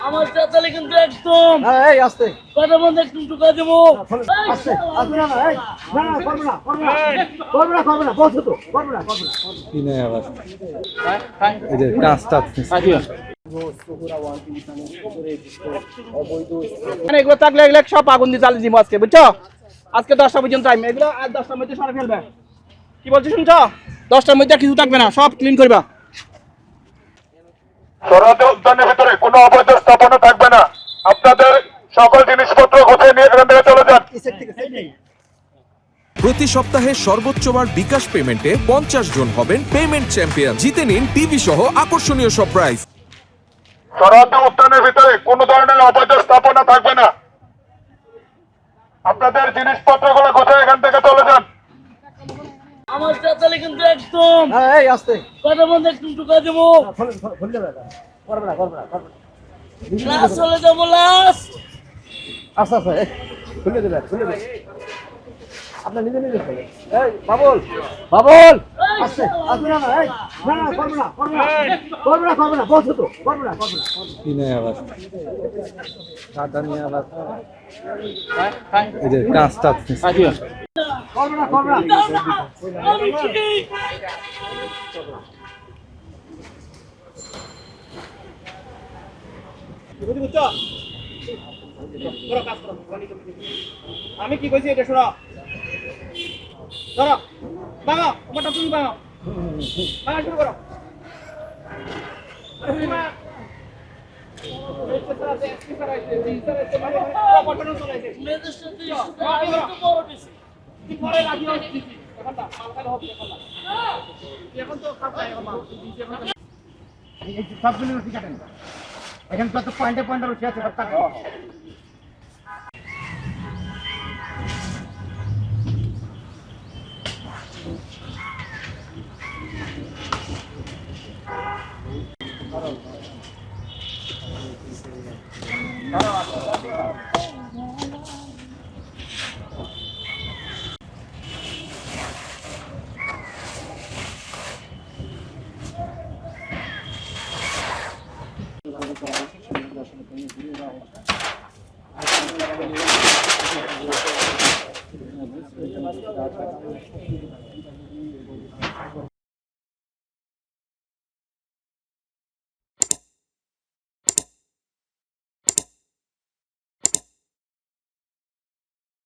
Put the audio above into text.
আমার চাচালে কিন্তু একদম এই আস্তে কথা বন্ধ একটু ঢুকা দেবো আস্তে আস্তে না এই না না করব না বসো তো করব না কি নেই আবার এদের কাজটা মানে এগুলো থাকলে এগুলো সব আগুন দিয়ে জ্বালিয়ে দিব আজকে, বুঝছো? আজকে 10টা পর্যন্ত টাইম, এগুলো আর 10টার মধ্যে সরে ফেলবে। কি বলছি শুনছো? 10টার মধ্যে কিছু থাকবে না, সব ক্লিন করবা। সরাতে উদ্যানের ভিতরে কোনো অবৈধ স্থাপনা থাকবে না। আপনাদের সকল জিনিসপত্র গুছিয়ে নিয়ে এখান থেকে চলে যান। প্রতি সপ্তাহে সর্বোচ্চবার বিকাশ পেমেন্টে 50 জন হবেন পেমেন্ট চ্যাম্পিয়ন। জিতে নিন টিভি সহ আকর্ষণীয় সব প্রাইজ। সরাতে উদ্যানের ভিতরে কোনো ধরনের অবৈধ স্থাপনা থাকবে না। আপনাদের জিনিসপত্রগুলো গুছিয়ে এখান থেকে চলে যান। আমার চাচালে কিন্তু একদম এই আস্তে কথা বন্ধ একটু ঢুকা দেবো খুলে যাবে করব না লাস্ট চলে যাবো লাস্ট আস্তে আস্তে খুলে দেবে আপনার নিজে নিজে খুলে এই বাবুল আস্তে আস্তে না এই না করব না বসো তো করব না কি নেই আবার দাদা নিয়ে আবার এদের কাজটা করব না আমি ঠিক বুঝছো? আমি কি কইছি এটা শোনো। ধরো বাবা, তোমারটা তুমি বাবা শুরু করো। মেয়েদের সাথে আমি তো বড় বেশি এখন তো সবগুলো রুটি কাটেন এখানে কত পয়েন্টে রুটি আছে সব কাটেন